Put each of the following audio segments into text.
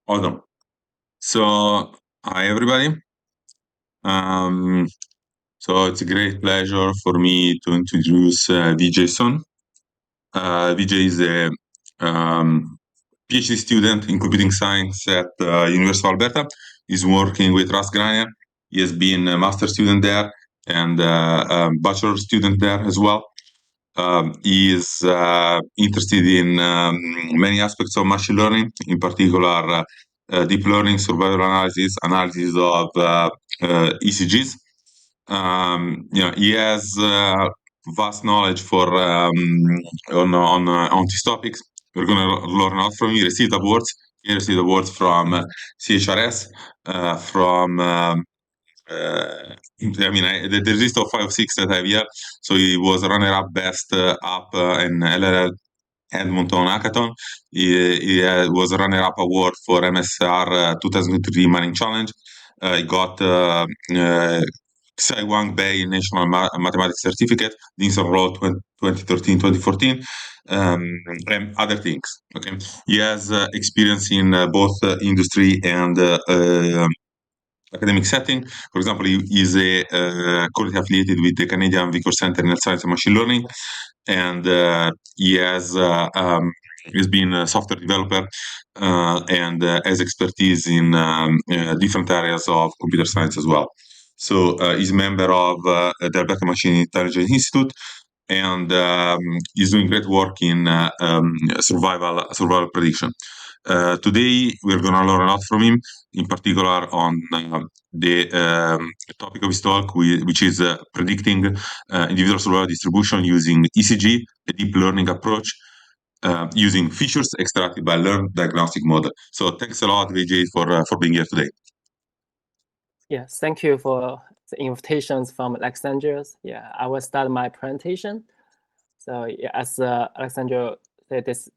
Awesome. So, hi everybody. So it's a great pleasure for me to introduce Weijie Sun. Weijie is a PhD student in computing science at University of Alberta. He's working with Russ Greiner. He has been a master student there and a bachelor student there as well. He is interested in many aspects of machine learning, in particular deep learning, survival analysis of ECGs. He has vast knowledge for on these topics. We're going to learn a lot from him. He received awards. He received awards from CHRS, from the list of 5 or 6 that I have here. So he was runner-up best up in LLL Edmonton Hackathon. He was a runner-up award for MSR 2023 Mining Challenge. He got Sai Wang Bei National Mathematics Certificate, Dean's of Law 2013-2014, and other things. Okay, he has experience in both industry and academic setting. For example, he is currently affiliated with the Canadian Vicor Center in Health Science and Machine Learning, and he has been a software developer and has expertise in different areas of computer science as well. So he's a member of the Alberta Machine Intelligence Institute, and he's doing great work in survival prediction. Today, we're going to learn a lot from him, in particular on the topic of his talk, which is predicting individual survival distribution using ECG, a deep learning approach, using features extracted by learned diagnostic model. So thanks a lot, Weijie, for being here today. Yes, thank you for the invitations from Alexandra. Yeah, I will start my presentation. So yeah, as Alexandra said, this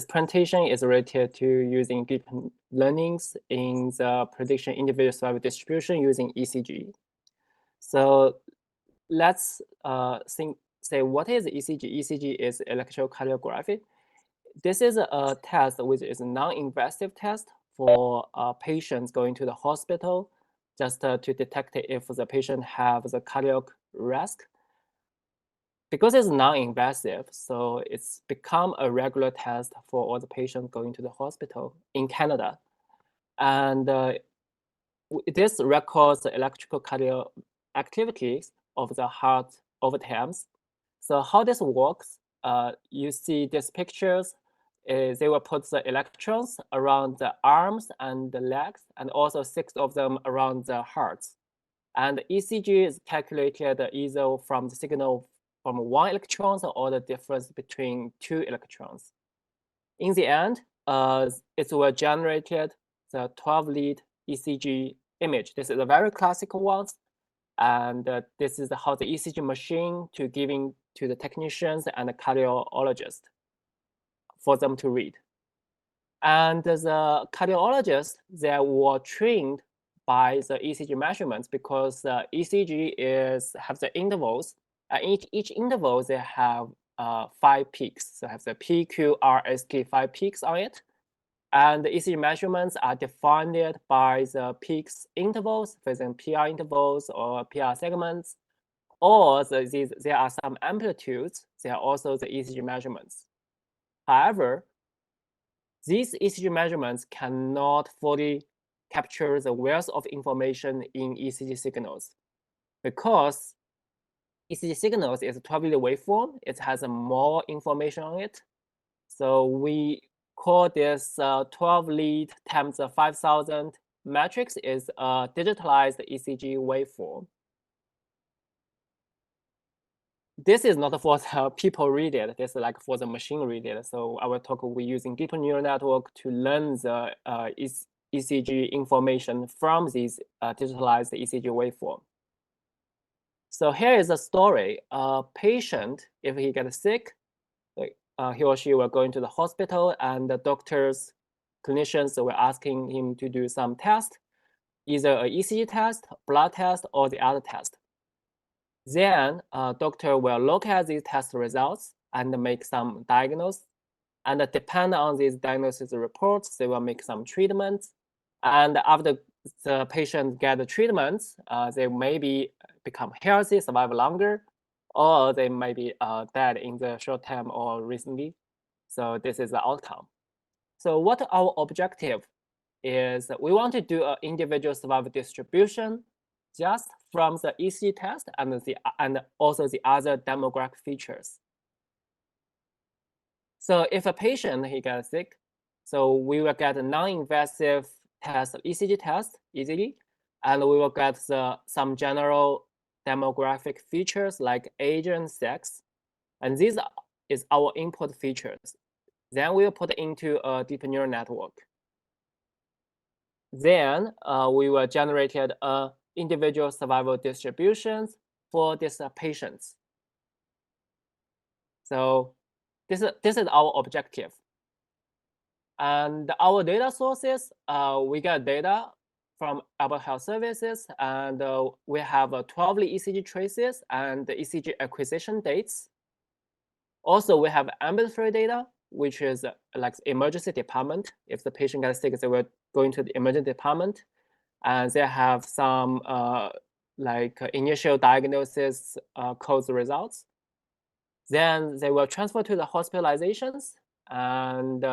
presentation is related to using deep learnings in the prediction individual survival distribution using ECG. So let's say what is ECG? ECG is electrocardiography. This is a test which is a non-invasive test for patients going to the hospital just to detect if the patient has the cardiac risk. Because it's non-invasive, so it's become a regular test for all the patients going to the hospital in Canada. And this records the electrical cardiac activities of the heart over time. So how this works, you see these pictures, they will put the electrons around the arms and the legs, and also 6 of them around the heart. And ECG is calculated either from the signal from 1 electron or the difference between 2 electrons. In the end, it will generate the 12-lead ECG image. This is a very classical one. And this is how the ECG machine to giving to the technicians and the cardiologists for them to read. And the cardiologists, they were trained by the ECG measurements because the ECG have the intervals. Each interval, they have 5 peaks. So have the P, Q, R, S, T, 5 peaks on it. And the ECG measurements are defined by the peaks intervals, for example, PR intervals or PR segments, or there are some amplitudes. They are also the ECG measurements. However, these ECG measurements cannot fully capture the wealth of information in ECG signals because ECG signals is a 12-lead waveform. It has more information on it. So we call this 12-lead times 5,000 matrix is a digitalized ECG waveform. This is not for the people read it. This is like for the machine read it. So I will talk, we're using deep neural network to learn the ECG information from this digitalized ECG waveform. So here is a story. A patient, if he gets sick, he or she will go into the hospital, and the doctors, clinicians were asking him to do some test, either an ECG test, blood test, or the other test. Then a doctor will look at these test results and make some diagnosis. And depend on these diagnosis reports, they will make some treatments. And after the patient get the treatments, they maybe become healthy, survive longer, or they may be dead in the short term or recently. So this is the outcome. So what our objective is, we want to do an individual survival distribution just from the ECG test and also the other demographic features. So if a patient he gets sick, so we will get a non-invasive test, ECG test easily, and we will get some general demographic features like age and sex, and these is our input features. Then we will put into a deep neural network. Then we will generate individual survival distributions for these patients. So this is our objective. And our data sources, we get data from Apple Health Services, and we have 12 ECG traces and the ECG acquisition dates. Also, we have ambulatory data, which is like emergency department. If the patient gets sick, they will go into the emergency department, and they have some like initial diagnosis codes results. Then they will transfer to the hospitalizations, and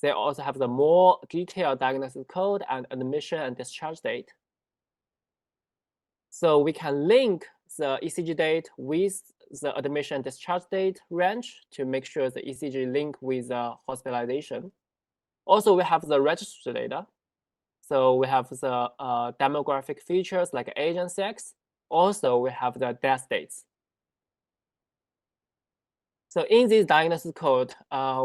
they also have the more detailed diagnosis code and admission and discharge date. So we can link the ECG date with the admission and discharge date range to make sure the ECG link with the hospitalization. Also, we have the registry data. So we have the demographic features like age and sex. Also, we have the death dates. So in this diagnosis code,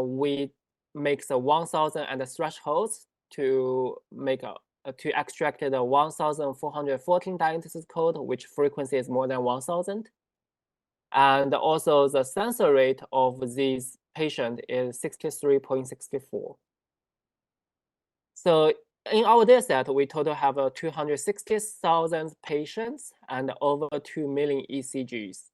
we make the 1,000 and the thresholds to make to extract the 1,414 diagnosis code, which frequency is more than 1,000. And also the sensor rate of this patient is 63.64. So in our dataset, we total have 260,000 patients and over 2 million ECGs.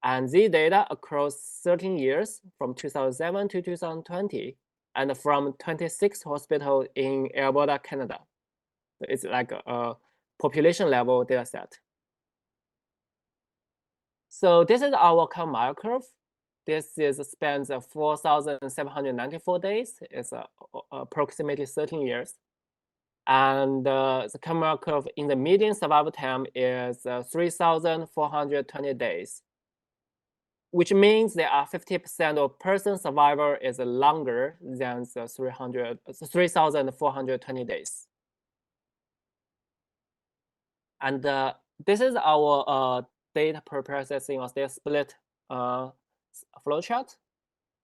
And these data across 13 years from 2007 to 2020 and from 26 hospitals in Alberta, Canada. It's like a population level data set. So this is our Kaplan-Meier curve. This spans 4,794 days. It's approximately 13 years. And the Kaplan-Meier curve in the median survival time is 3,420 days, which means there are 50% of person survival is longer than the 3,420 days. And this is our data per processing or data split flowchart.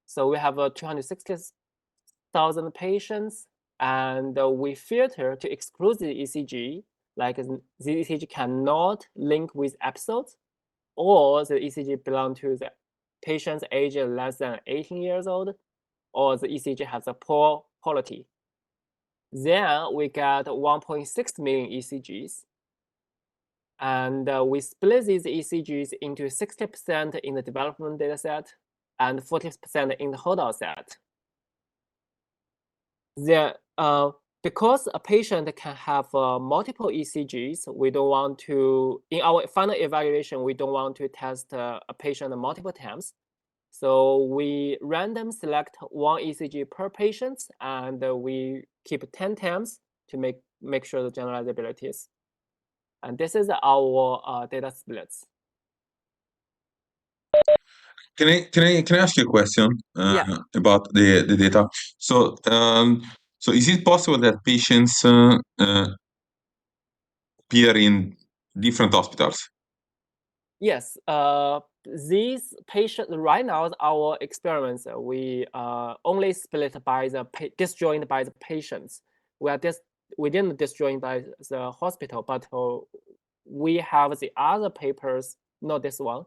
So we have 260,000 patients, and we filter to exclude the ECG, like the ECG cannot link with episodes, or the ECG belong to the patient's age less than 18 years old, or the ECG has a poor quality. Then we get 1.6 million ECGs. And we split these ECGs into 60% in the development dataset and 40% in the holdout set. Because a patient can have multiple ECGs, we don't want to, in our final evaluation, we don't want to test a patient multiple times. So we random select one ECG per patient, and we keep 10 times to make sure the generalizability is. And this is our data splits. Can I ask you a question Yeah. about the data? So is it possible that patients appear in different hospitals? Yes. These patients right now, our experiments, we only split by the disjoint by the patients. We didn't disjoin by the hospital, but we have the other papers, not this one.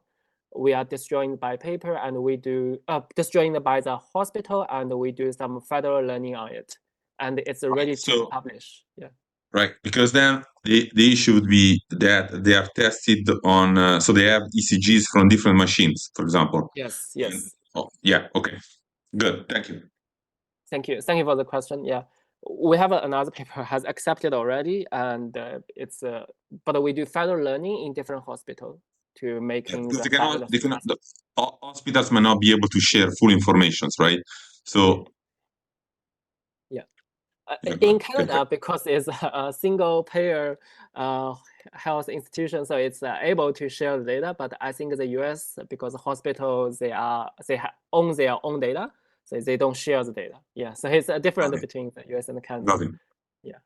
We are disjoined by paper, and we do disjoined by the hospital, and we do some federal learning on it, and it's ready to publish. Yeah. Right, because then the issue would be that they are tested on, so they have ECGs from different machines, for example. Yes. Oh, yeah. Okay. Good. Thank you. Thank you for the question. Yeah, we have another paper has accepted already, and it's but we do further learning in different hospitals to making Because the hospitals may not be able to share full information, right? So yeah. yeah, In Canada, because it's a single payer health institution, so it's able to share the data. But I think the US, because hospitals own their own data, so they don't share the data. Yeah, so it's a difference between the US and Canada. Nothing. Yeah.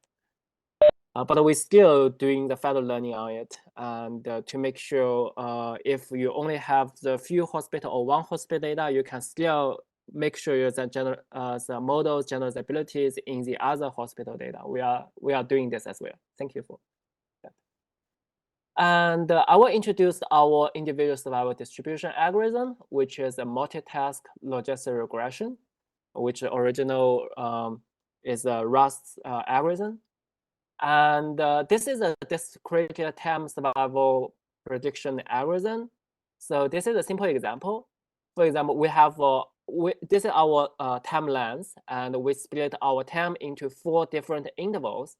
But we're still doing the further learning on it, and to make sure if you only have the few hospital or one hospital data, you can still make sure that the models generalizabilities in the other hospital data. We are doing this as well. Thank you for that. And I will introduce our individual survival distribution algorithm, which is a multitask logistic regression, which original is a Rust algorithm. And this is a discrete time survival prediction algorithm. So this is a simple example. For example, we have this is our time length, and we split our time into 4 different intervals.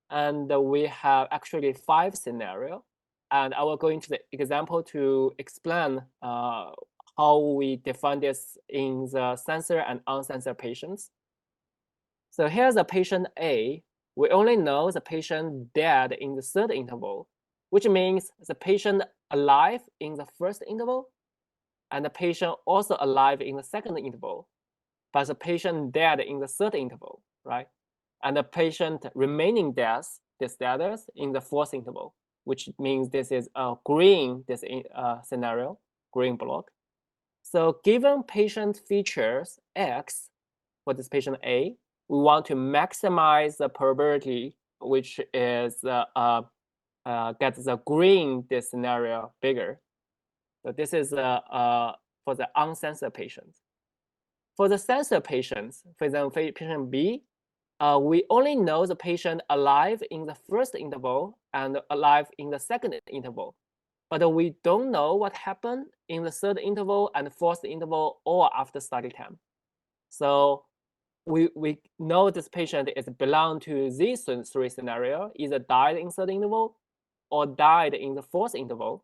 And we have actually 5 scenarios. And I will go into the example to explain how we define this in the sensor and uncensored patients. So here's a patient A. We only know the patient dead in the 3rd interval, which means the patient alive in the 1st interval, and the patient also alive in the 2nd interval, but the patient dead in the 3rd interval, right? And the patient remaining death, the status in the 4th interval, which means this is a green scenario, green block. So given patient features X for this patient A, we want to maximize the probability, which is get the green this scenario bigger. So this is for the uncensored patients. For the censored patients, for example, patient B, we only know the patient alive in the 1st interval and alive in the 2nd interval, but we don't know what happened in the 3rd interval and 4th interval or after study time. So we know this patient is belong to these 3 scenarios, either died in 3rd interval or died in the 4th interval,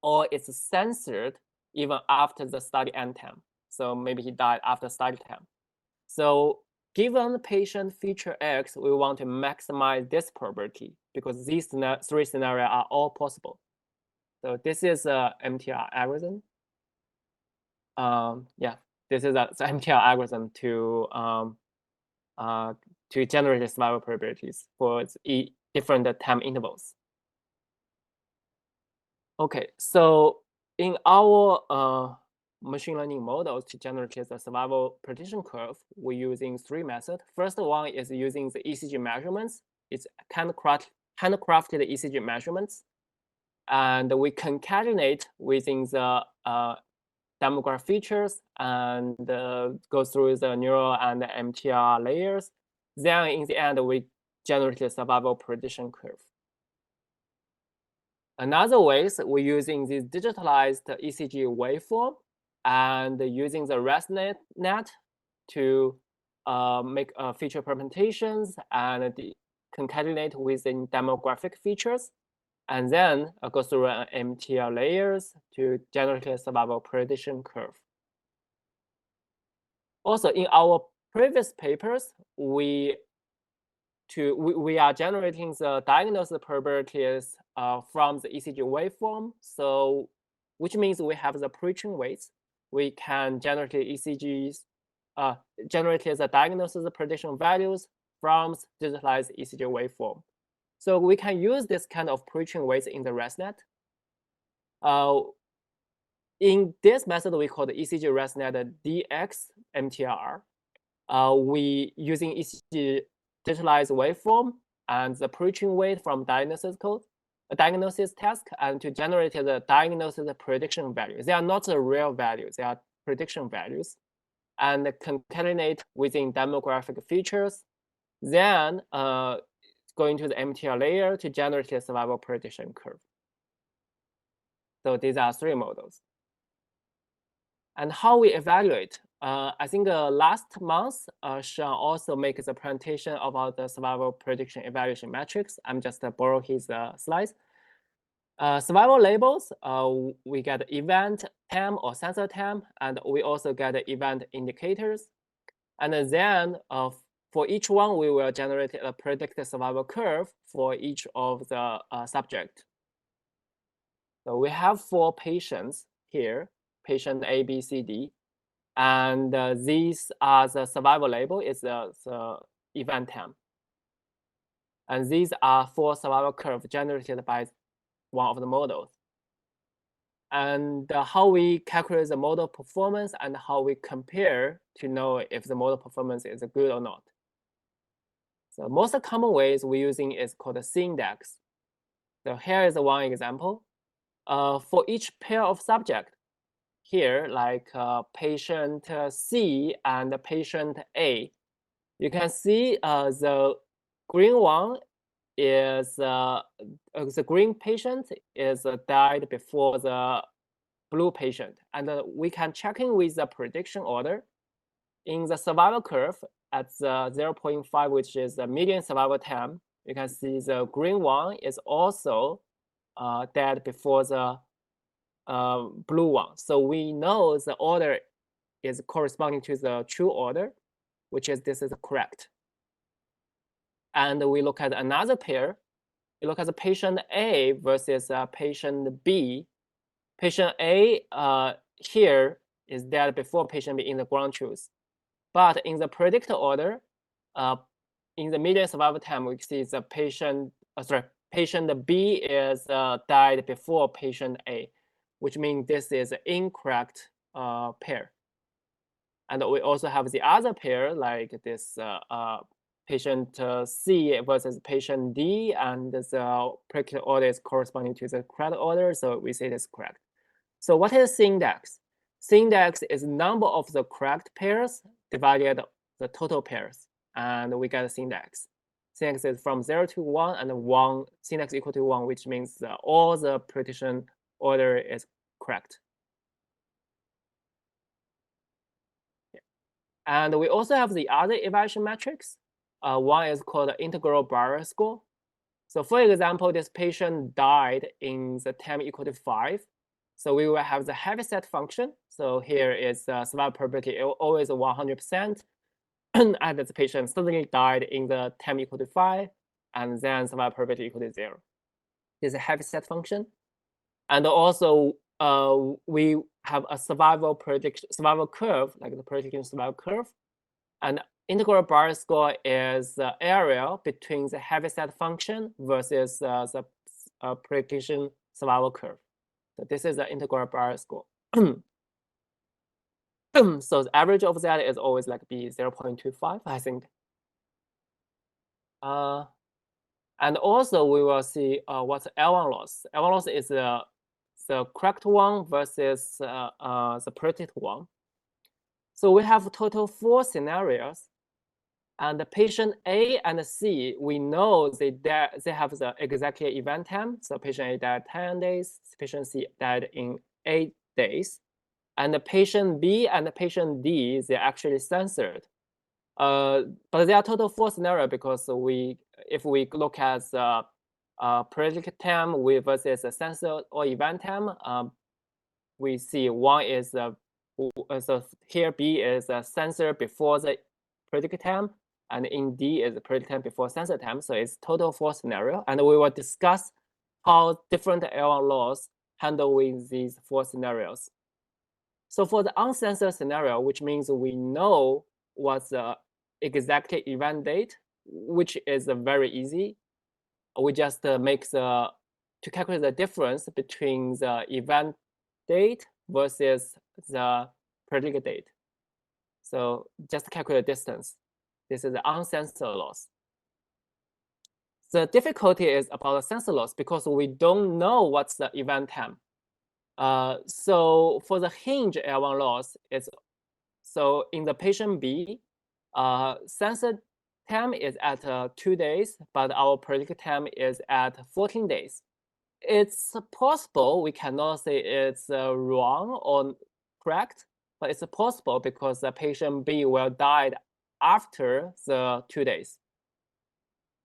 or it's censored even after the study end time. So maybe he died after study time. So given patient feature X, we want to maximize this probability because these 3 scenarios are all possible. So this is a MTR algorithm. Yeah, this is the MTR algorithm to generate the survival probabilities for different time intervals. Okay, so in our machine learning models to generate the survival prediction curve, we're using 3 methods. First one is using the ECG measurements. It's handcrafted ECG measurements. And we concatenate within the demographic features and go through the neural and the MTR layers. Then in the end, we generate the survival prediction curve. Another way is we're using this digitalized ECG waveform and using the ResNet to make feature permutations and concatenate within demographic features, and then go through MTR layers to generate a survival prediction curve. Also, in our previous papers, we are generating the diagnosis probabilities from the ECG waveform. So, which means we have the pre-trained weights. We can generate ECGs, generate the diagnosis prediction values from digitalized ECG waveform. So we can use this kind of pre-trained weights in the ResNet. In this method, we call the ECG ResNet DX MTR. We using ECG digitalized waveform and the pre-trained weight from diagnosis code, a diagnosis task, and to generate the diagnosis prediction values. They are not the real values, they are prediction values, and concatenate within demographic features. Then going to the MTR layer to generate a survival prediction curve. So these are 3 models. And how we evaluate? I think last month, Sean also makes a presentation about the survival prediction evaluation metrics. I'm just borrow his slides. Survival labels, we get event time or sensor time, and we also get event indicators. And then for each one, we will generate a predicted survival curve for each of the subject. So we have 4 patients here, patient A, B, C, D. And these are the survival label, is the event time. And these are 4 survival curves generated by one of the models. And how we calculate the model performance and how we compare to know if the model performance is good or not. So most common ways we're using is called a C-index. So here is one example. For each pair of subject, here, like patient C and patient A, you can see the green one is the green patient is died before the blue patient, and we can check in with the prediction order in the survival curve at the 0.5, which is the median survival time. You can see the green one is also dead before the blue one. So we know the order is corresponding to the true order, which is this is correct. And we look at another pair. We look at the patient A versus patient B. Patient A here is dead before patient B in the ground truth. But in the predictor order, in the median survival time, we see the patient B is died before patient A, which means this is an incorrect pair. And we also have the other pair, like this patient C versus patient D, and the predictor order is corresponding to the correct order, so we say this correct. So what is C-index? C-index is number of the correct pairs divided the total pairs, and we get a C-index. C-index is from 0 to 1, and 1 C-index equal to 1, which means all the prediction order is correct. Yeah. And we also have the other evaluation metrics. One is called integral barrier score. So for example, this patient died in the time equal to 5. So we will have the heavyset function. So here is survival probability always 100%. And the patient suddenly died in the time equal to 5, and then survival probability equal to 0. This is a heavyset function. And also we have a survival curve, like the prediction survival curve. And integral barrier score is the area between the heavyset function versus the prediction survival curve. So this is the integral barrier score. So the average of that is always like be 0.25, I think. And also we will see what's L1 loss. L1 loss is the correct one versus the predicted one. So we have total 4 scenarios. And the patient A and C, we know they have the exact event time. So patient A died 10 days, patient C died in 8 days. And the patient B and the patient D, they're actually censored. But they are total 4 scenarios because if we look at the predicted time versus the censored or event time, we see one is so here B is censored before the predicted time, and in D is the predicted time before censored time. So it's total 4 scenario, and we will discuss how different L1 laws handle with these 4 scenarios. So for the uncensored scenario, which means we know what's the exact event date, which is very easy. We just to calculate the difference between the event date versus the predicted date. So just calculate distance. This is the uncensored loss. The difficulty is about the censored loss because we don't know what's the event time. So for the hinge L1 loss, so in the patient B, censored time is at 2 days, but our predicted time is at 14 days. It's possible we cannot say it's wrong or correct, but it's possible because the patient B will die after the 2 days.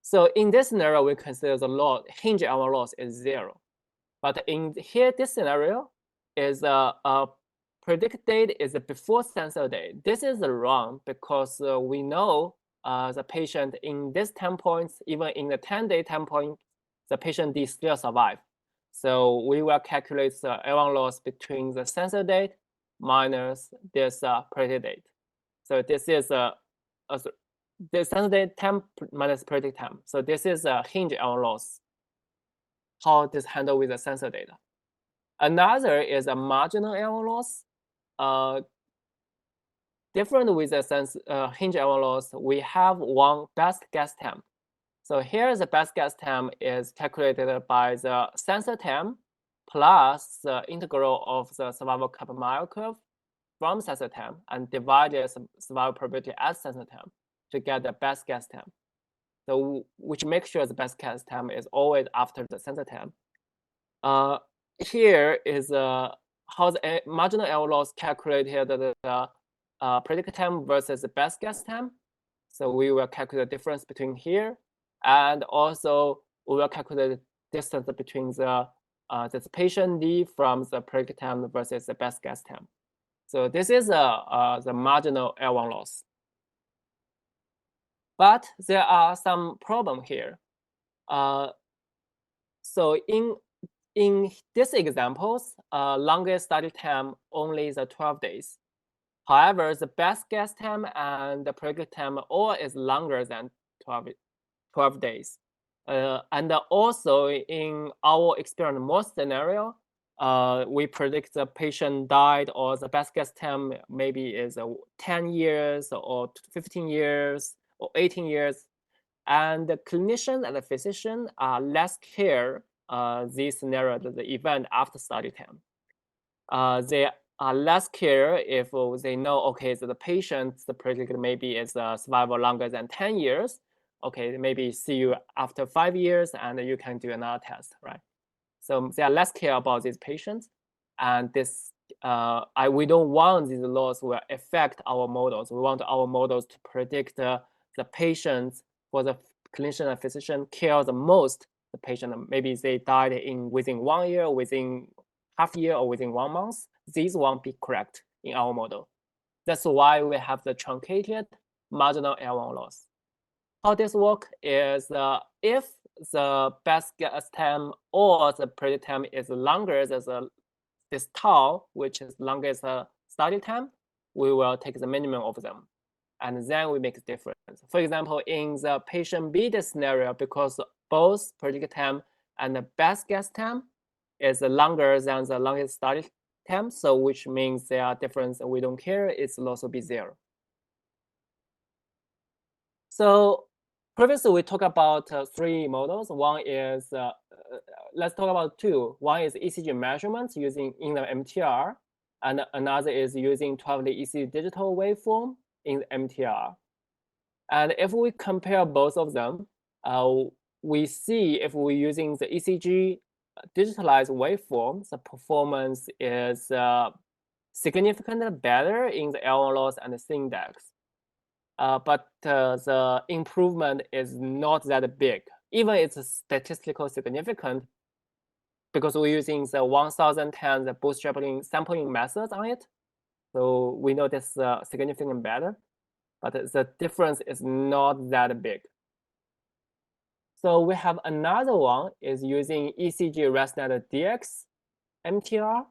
So in this scenario, we consider the loss, hinge L1 loss is 0. But in here, this scenario is predict date is before sensor date. This is wrong because we know the patient in this 10 points, even in the 10-day 10 point, the patient D still survive. So we will calculate the L1 loss between the sensor date minus this predict date. So this is the sensor date time minus predict time. So this is a hinge L1 loss. How this handle with the sensor data. Another is a marginal L1 loss. Different with the hinge L1 loss, we have one best guess time. So here the best guess time is calculated by the sensor time plus the integral of the survival Kaplan-Meier curve from sensor time and divide the survival probability as sensor time to get the best guess time. So which makes sure the best guess time is always after the sensor time. Here is how the marginal L loss calculated the predict time versus the best guess time. So we will calculate the difference between here, and also we will calculate the distance between the this patient D from the predict time versus the best guess time. So this is the marginal L1 loss. But there are some problem here. So in these examples, longest study time only is 12 days. However, the best guess time and the predict time all is longer than 12 days. And also in our experiment most scenario, we predict the patient died or the best guess time maybe is 10 years or 15 years or 18 years. And the clinician and the physician are less care this scenario, the event after study time. They are less care if they know, okay, so the patient, the predict maybe is survival longer than 10 years. Okay, maybe see you after 5 years and you can do another test, right? So they are less care about these patients. And this, we don't want these laws will affect our models. We want our models to predict the patients for the clinician and physician care the most the patient. Maybe they died within 1 year, within half year, or within 1 month. These won't be correct in our model. That's why we have the truncated marginal L1 loss. How this work is if the best guess time or the predict time is longer than this tau, which is longest study time, we will take the minimum of them. And then we make a difference. For example, in the patient B scenario, because both predict time and the best guess time is longer than the longest study time, so which means they are different and we don't care, it's loss will be 0. So previously we talked about 3 models. One is, let's talk about 2. One is ECG measurements using in the MTR, and another is using 12-day ECG digital waveform in the MTR. And if we compare both of them, we see if we're using the ECG digitalized waveform, the performance is significantly better in the L1 loss and the index. But the improvement is not that big, even it's statistically significant, because we're using the 1010 the bootstrapping sampling methods on it. So we know this significantly better, but the difference is not that big. So we have another one is using ECG ResNet DX MTR,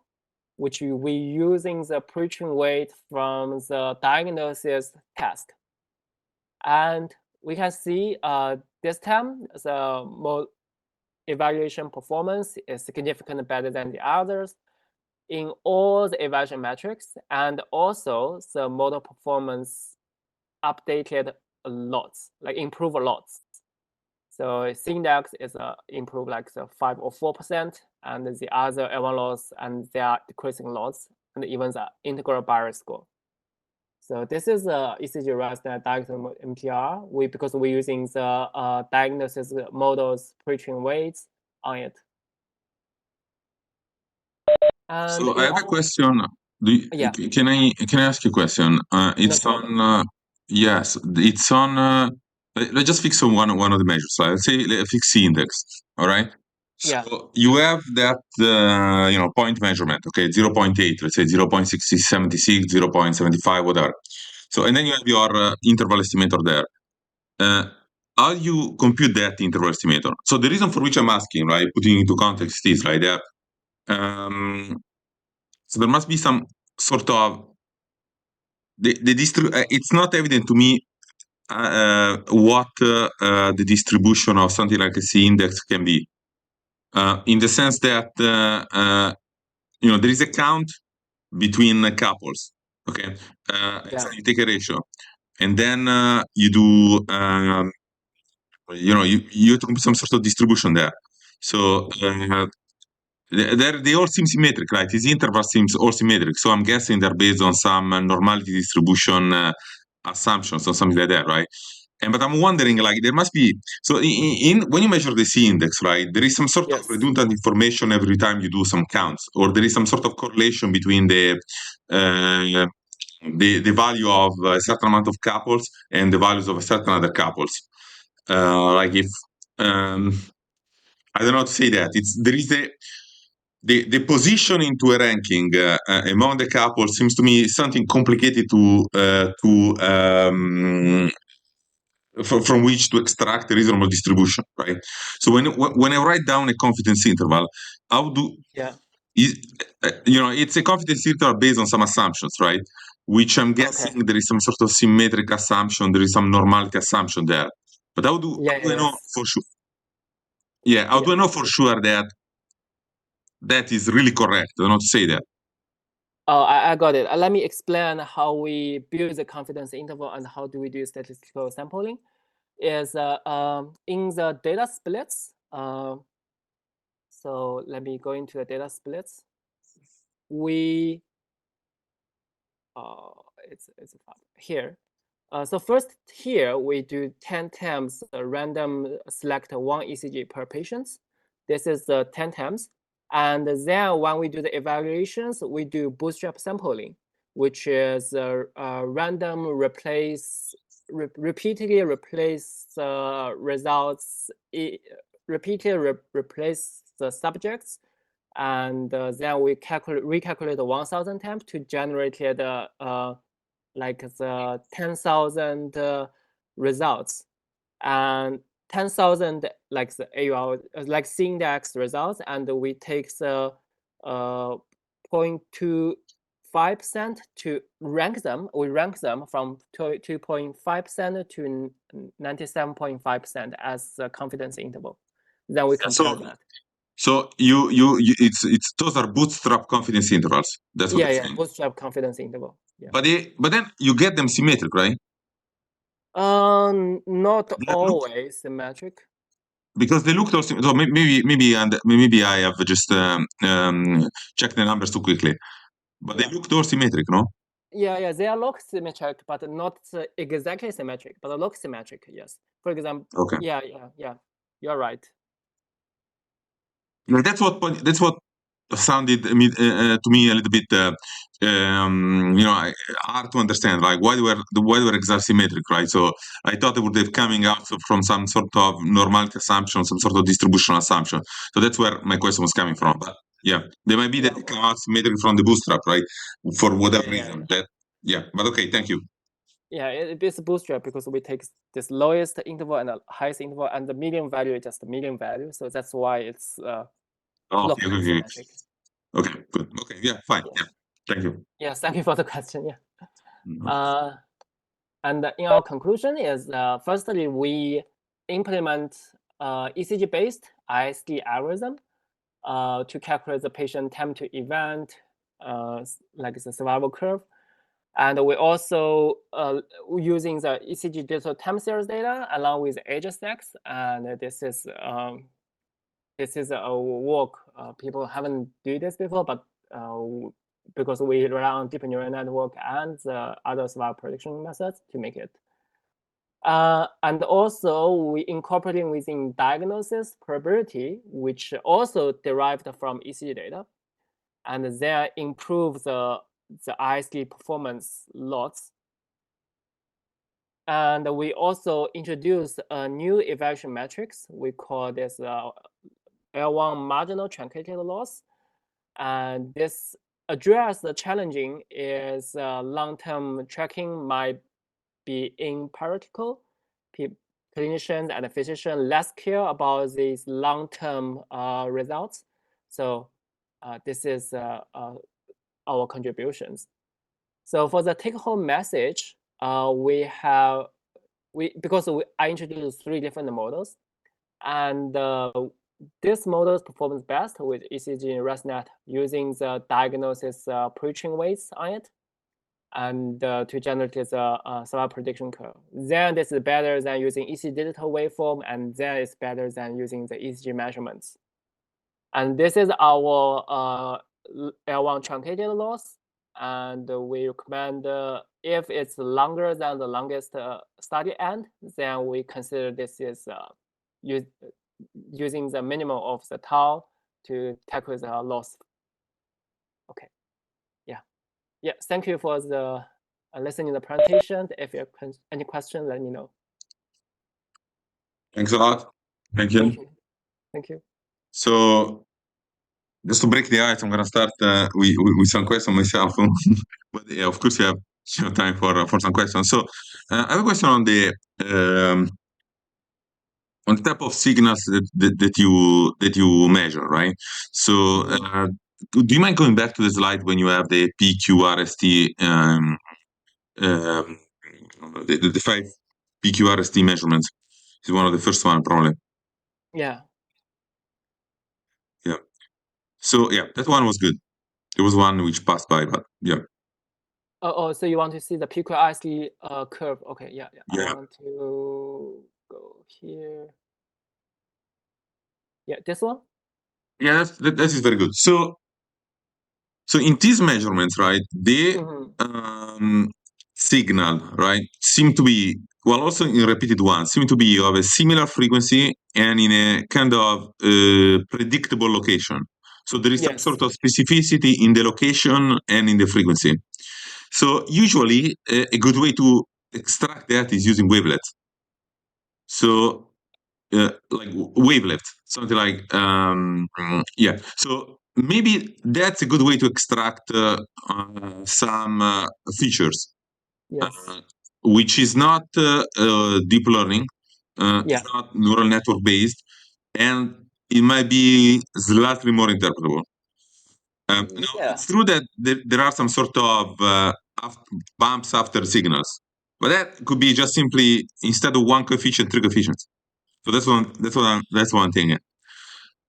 which we using the pre-trained weight from the diagnosis test. And we can see this time the evaluation performance is significantly better than the others in all the evaluation metrics, and also the model performance updated a lot, like improve a lot. So index is improved like 5 or 4%, and the other L1 loss and they are decreasing lots, and even the integral barrier score. So this is ECG ResNet diagnosis MTR. Because we're using the diagnosis models pre-trained weights on it. And so I have a question. Yeah. Can I ask you a question? It's No on. Yes, it's on. Let's just fix on one of the measures. Let's say fix C index. All right. So Yeah. you have that point measurement. Okay, 0.8. Let's say 0.76, 0.75, whatever. So and then you have your interval estimator there. How you compute that interval estimator? So the reason for which I'm asking, right, putting into context is like that. So there must be some sort of it's not evident to me what the distribution of something like a C index can be, in the sense that there is a count between couples. Okay, Yeah. so you take a ratio, and then you do you have to compute some sort of distribution there. So they all seem symmetric, right? These intervals seems all symmetric. So I'm guessing they're based on some normality distribution assumptions or something like that, right? But I'm wondering, like, there must be so in when you measure the C index, right? There is some sort of Yes. redundant information every time you do some counts, or there is some sort of correlation between uh, the value of a certain amount of couples and the values of a certain other couples. Like if I don't know how to say that. There is the position into a ranking among the couples seems to me something complicated from which to extract a reasonable distribution, right? So when I write down a confidence interval, how do Yeah. it's a confidence interval based on some assumptions, right? Which I'm guessing there is some sort of symmetric assumption, there is some normality assumption there. But how do I know Yes. for sure? Yeah, how do I know for sure that that is really correct? I don't know how to say that. Oh, I got it. Let me explain how we build the confidence interval and how do we do statistical sampling. Is in the data splits. So let me go into the data splits. We it's here. So first here we do 10 times random select one ECG per patient. This is 10 times. And then when we do the evaluations, we do bootstrap sampling, which is random repeatedly replace results, repeatedly replace the subjects, and then we recalculate 1,000 times to generate the like the 10,000 results, and 10,000 like the AUR like C index results, and we take the 0.25% to rank them. We rank them from 2.5% to 97.5% as the confidence interval. Then we compare that. So it's those are bootstrap confidence intervals. That's what you're saying. Bootstrap confidence interval. Yeah. But then you get them symmetric, right? Not They look, always symmetric. because they looked also. So maybe I have just checked the numbers too quickly. But they looked all symmetric, no? Yeah, they are look symmetric, but not exactly symmetric, but look symmetric. Yes. For example. Okay. Yeah. You're right. Yeah, that's what sounded to me a little bit hard to understand, like why they were exactly symmetric, right? So I thought they would have coming out from some sort of normality assumption, some sort of distribution assumption. So that's where my question was coming from. But yeah, there might be that they come out symmetric from the bootstrap, right? For whatever reason. But okay, thank you. Yeah, it is bootstrap because we take this lowest interval and the highest interval, and the median value is just the median value. So that's why it's look symmetric. Okay, good. Okay, yeah, fine. Yeah, thank you. Yes, thank you for the question. Yeah. And in our conclusion is, firstly, we implement ECG-based ISD algorithm to calculate the patient time to event, like the survival curve. And we also using the ECG digital time series data along with AgeStax, and this is a work people haven't do this before, but because we rely on deep neural network and the other survival prediction methods to make it. And also we incorporating within diagnosis probability, which also derived from ECG data, and then improve the the ISD performance loss. And we also introduced a new evaluation metrics. We call this L1 marginal truncated loss. And this address the challenging is long-term tracking might be impractical. Clinicians and physicians less care about these long-term results. So this is our contributions. So for the take-home message, I introduced 3 different models, and this model performs best with ECG and ResNet using the diagnosis pre-train weights on it, and to generate the survival prediction curve. Then this is better than using ECG digital waveform, and then it's better than using the ECG measurements. And this is our L1 truncated loss. And we recommend if it's longer than the longest study end, then we consider this is using the minimum of the tau to tackle the loss. Okay, yeah. Thank you for the listening to the presentation. If you have any questions, let me know. Thanks a lot. Thank you. Thank you. So just to break the ice, I'm gonna start with some questions myself. But yeah, of course, you have time for some questions. So I have a question on the type of signals that you measure, right? So do you mind going back to the slide when you have the PQRST, the 5 PQRST measurements? It's one of the first one, probably. Yeah. Yeah. So yeah, that one was good. There was one which passed by, but yeah. Oh, so you want to see the PQRST curve? Okay, yeah. Yeah. I want to go here. Yeah, this one? Yeah, that is very good. So in these measurements, right, the signal, right, seem to be, well, also in repeated ones, seem to be of a similar frequency and in a kind of predictable location. So there is some sort of specificity in the location and in the frequency. So usually a good way to extract that is using wavelets. So like wavelets, something like yeah. So maybe that's a good way to extract some features. Yes. Which is not deep learning, it's not neural network based, and it might be slightly more interpretable. Now, it's true that there are some sort of bumps after signals, but that could be just simply instead of 1 coefficient, 3 coefficients. So that's one thing.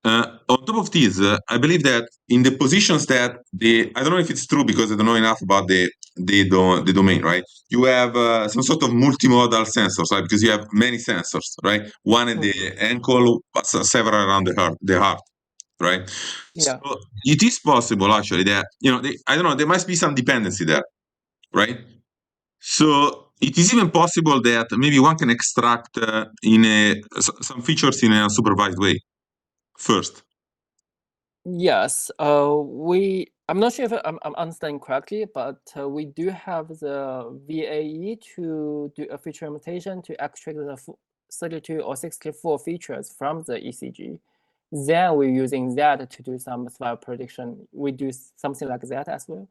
On top of this, I believe that in the positions that I don't know if it's true because I don't know enough about the domain, right? You have some sort of multimodal sensors, right? Because you have many sensors, right? One at the ankle, but several around the heart, right? Yeah. So it is possible actually that, I don't know, there must be some dependency there, right? So it is even possible that maybe one can extract some features in a supervised way first. Yes, I'm not sure if I'm understanding correctly, but we do have the VAE to do a feature imitation to extract the 32 or 64 features from the ECG. Then we're using that to do some survival prediction. We do something like that as well.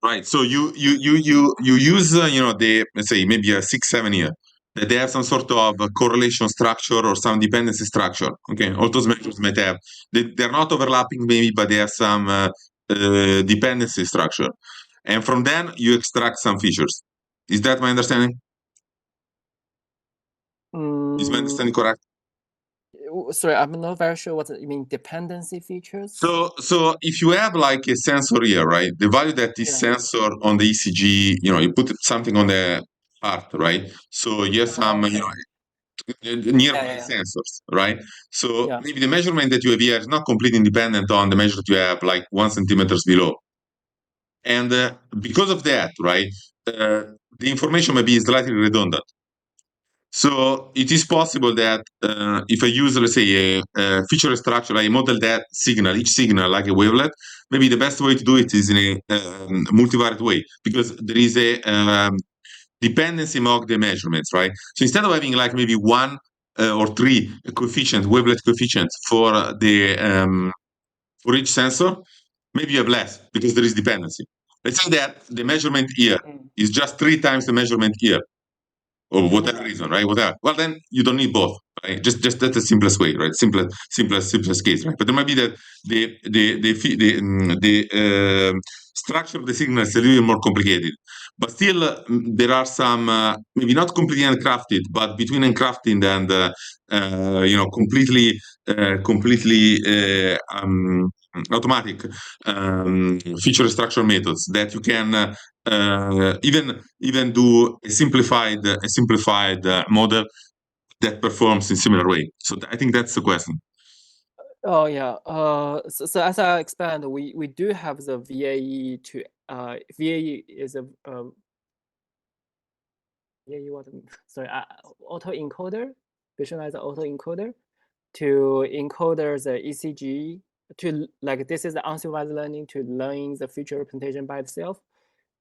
Right. So you use let's say maybe a 6-7 year that they have some sort of a correlation structure or some dependency structure. Okay, all those measures might have they're not overlapping maybe, but they have some dependency structure, and from then you extract some features. Is that my understanding? Is my understanding correct? Sorry, I'm not very sure what you mean, dependency features. So if you have like a sensor here, right? The value that this sensor on the ECG, you put something on the heart, right? So you have some, nearby sensors, right? So maybe the measurement that you have here is not completely independent on the measure that you have like 1 centimeters below. And because of that, right, the information may be slightly redundant. So it is possible that if I use, let's say, a feature structure, I model that signal, each signal like a wavelet, maybe the best way to do it is in a multivariate way, because there is a dependency among the measurements, right? So instead of having like maybe one or three wavelet coefficients for each sensor, maybe you have less because there is dependency. Let's say that the measurement here is just 3 times the measurement here, or whatever reason, right? Whatever. Well, then you don't need both, right? Just that's the simplest way, right? Simplest case, right? But there might be that the structure of the signal is a little more complicated, but still there are some maybe not completely handcrafted, but between handcrafting and completely automatic feature structure methods that you can even do a simplified model that performs in similar way. So I think that's the question. Oh yeah. So as I explained, we do have the VAE to VAE is a VAE what? Sorry, autoencoder, visualizer autoencoder to encode the ECG to like this is the unsupervised learning to learn the feature representation by itself.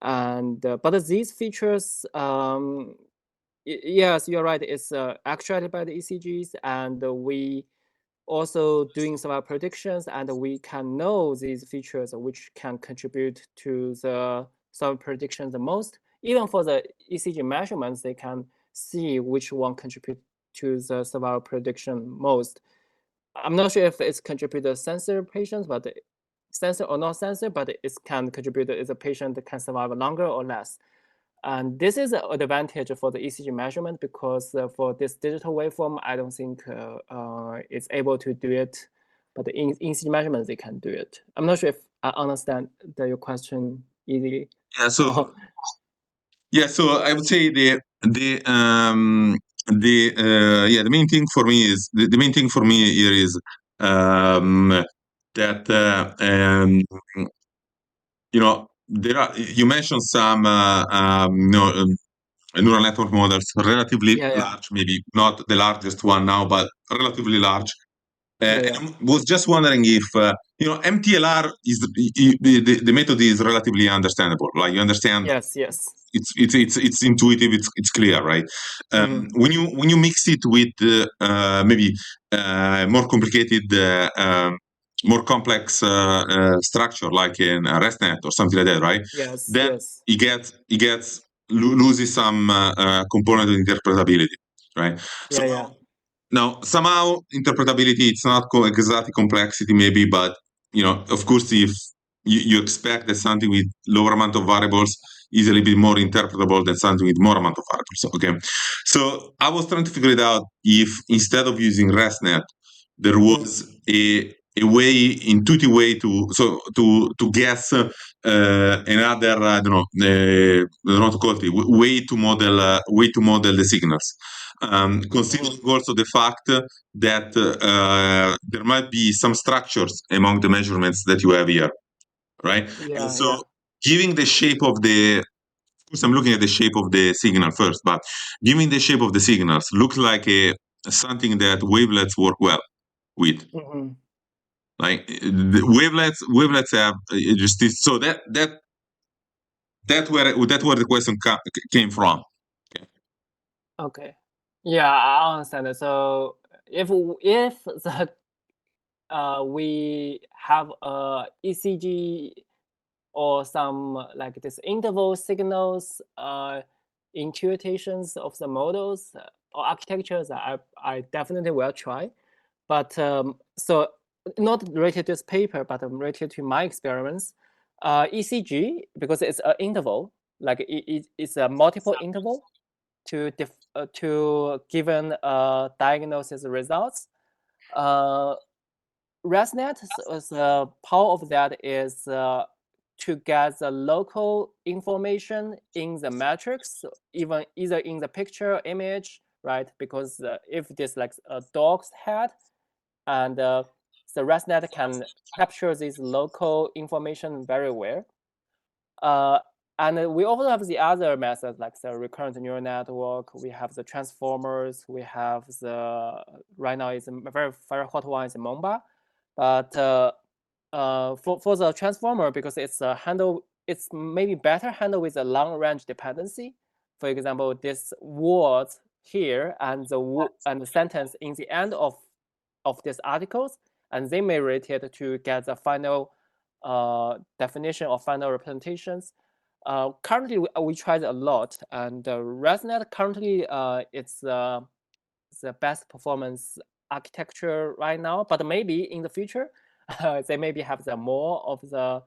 And but these features, yes, you're right. It's actuated by the ECGs, and we also doing some predictions, and we can know these features which can contribute to the some predictions the most. Even for the ECG measurements, they can see which one contribute to the survival prediction most. I'm not sure if it's contributed sensor patients, but sensor or not sensor, but it can contribute if the patient can survive longer or less. And this is an advantage for the ECG measurement because for this digital waveform, I don't think it's able to do it, but the ECG measurements, they can do it. I'm not sure if I understand your question easily. Yeah. So I would say the main thing for me is the main thing for me here is that there are, you mentioned some neural network models relatively large, maybe not the largest one now, but relatively large. And I was just wondering if MTLR is the method is relatively understandable. Like you understand, yes. It's intuitive, it's clear, right? When you mix it with maybe more complicated, more complex structure like in ResNet or something like that, right? Then it gets loses some component of interpretability, right? Now, somehow interpretability, it's not exactly complexity maybe, but of course, if you expect that something with lower amount of variables is a little bit more interpretable than something with more amount of variables. Okay, so I was trying to figure it out if instead of using ResNet, there was a intuitive way to guess another I don't know how to call it, way to model the signals. Considering also the fact that there might be some structures among the measurements that you have here, right? And so giving the shape of the, of course I'm looking at the shape of the signal first, but giving the shape of the signals looks like something that wavelets work well with. Like the wavelets have just this, so that's where the question came from. Okay. Yeah, I understand it. So if the we have a ECG or some like this interval signals intuitions of the models or architectures, I definitely will try. But so not related to this paper, but related to my experiments, ECG, because it's an interval, like it's a multiple interval to given diagnosis results. ResNet, the power of that is to get the local information in the matrix, either in the picture image, right? Because if this like a dog's head, and the ResNet can capture this local information very well. And we also have the other methods like the recurrent neural network. We have the transformers. We have the right now is a very hot one is MOMBA, but for the transformer, because it's maybe better handle with a long range dependency. For example, this word here and the sentence in the end of these articles, and they may rate it to get the final definition or final representations. Currently, we tried a lot, and ResNet currently it's the best performance architecture right now. But maybe in the future, they maybe have the more of the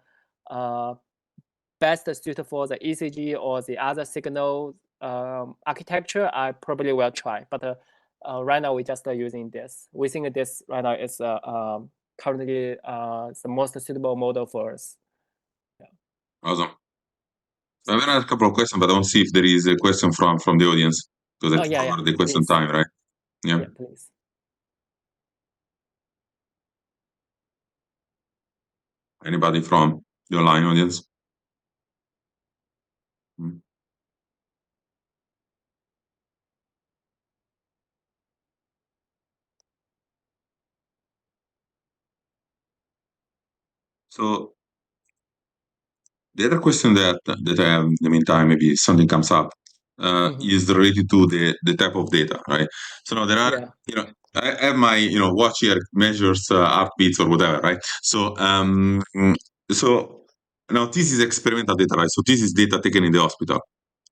best suited for the ECG or the other signal architecture. I probably will try, but right now we just using this. We think this right now is currently the most suitable model for us. Yeah. Awesome. So I have a couple of questions, but I want to see if there is a question from the audience, because I covered the question Please. time, right? Yeah, please. Anybody from the online audience? So the other question that I have in the meantime, maybe something comes up, is related to the type of data, right? So now there are, I have my, watch here measures heartbeats or whatever, right? So, so now this is experimental data, right? So this is data taken in the hospital,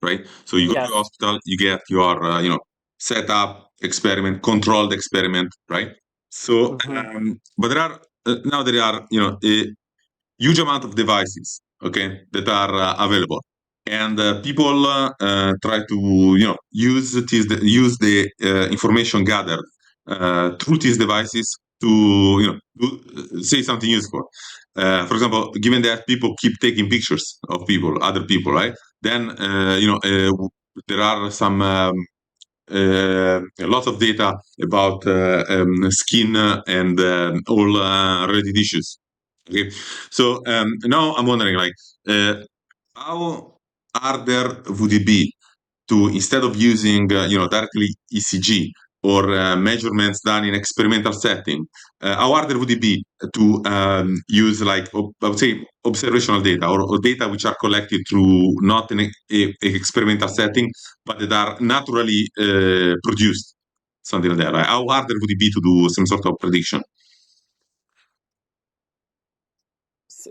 right? So you go to the hospital, you get your, set up experiment, controlled experiment, right? So, but there are, a huge amount of devices, okay, that are available, and people try to use the information gathered through these devices to say something useful. For example, given that people keep taking pictures of other people, right? Then there are some a lot of data about skin and all related issues. Okay, so now I'm wondering, like, how harder would it be to, instead of using directly ECG or measurements done in experimental setting, how harder would it be to use, like, I would say, observational data, or data which are collected through not in a experimental setting, but that are naturally produced, something like that. Right? How harder would it be to do some sort of prediction?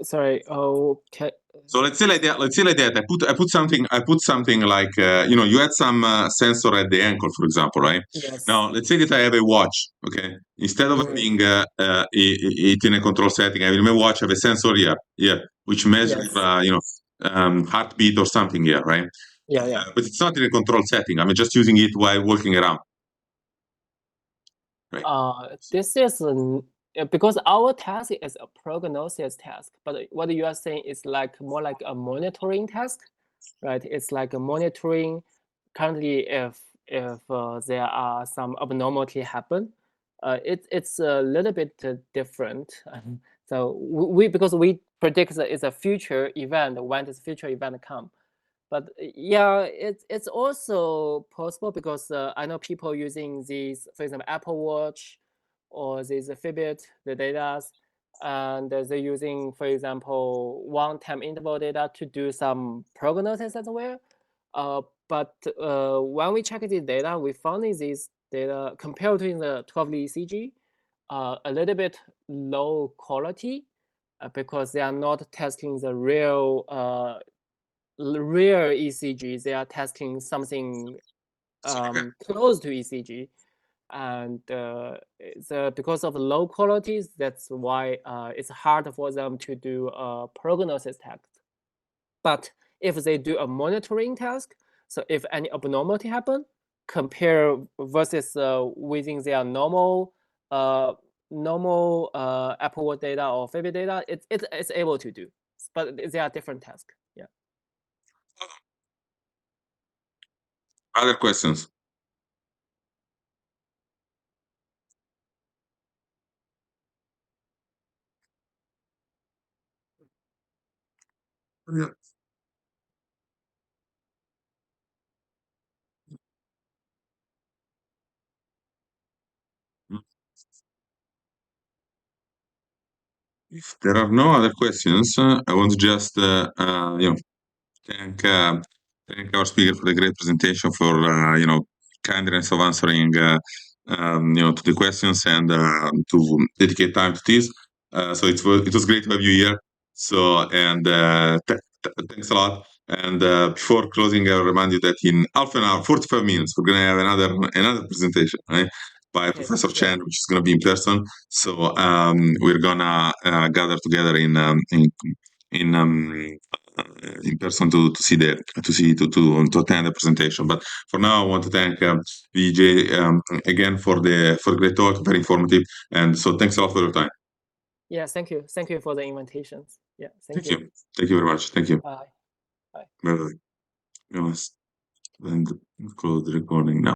Sorry. Okay. So let's say like that. Let's say like that. I put something like you had some sensor at the ankle, for example, right? Yes. Now let's say that I have a watch. Okay, instead of having it in a control setting, I have in my watch, I have a sensor here, which measures heartbeat or something here, right? Yeah. But it's not in a control setting. I'm just using it while walking around. Right. This is because our task is a prognosis task, but what you are saying is like more like a monitoring task, right? It's like a monitoring currently if there are some abnormality happen. It's a little bit different. So because we predict that it's a future event when this future event come. But yeah, it's also possible because I know people using these, for example, Apple Watch or these Fitbit, the data, and they're using, for example, one-time interval data to do some prognosis as well. But when we check the data, we found these data compared to the 12-lead ECG, a little bit low quality because they are not testing the real ECG. They are testing something close to ECG, and because of low qualities, that's why it's hard for them to do a prognosis task. But if they do a monitoring task, so if any abnormality happen, compare versus within their normal Apple Watch data or Fitbit data, it's able to do, but they are different tasks. Yeah. Other questions? Yeah. If there are no other questions, I want to just thank thank our speaker for the great presentation, for kindness of answering to the questions, and to dedicate time to this. So it was great to have you here. So, and thanks a lot. And before closing, I'll remind you that in half an hour, 45 minutes, we're gonna have another presentation, right, by Professor Chen, which is gonna be in person. So we're gonna gather together in person to attend the presentation. But for now, I want to thank Weijie again for the great talk, very informative, and so thanks a lot for your time. Yeah, thank you for the invitations. Yeah, thank you. Thank you very much. Thank you. Bye. Bye bye. We must close the recording now.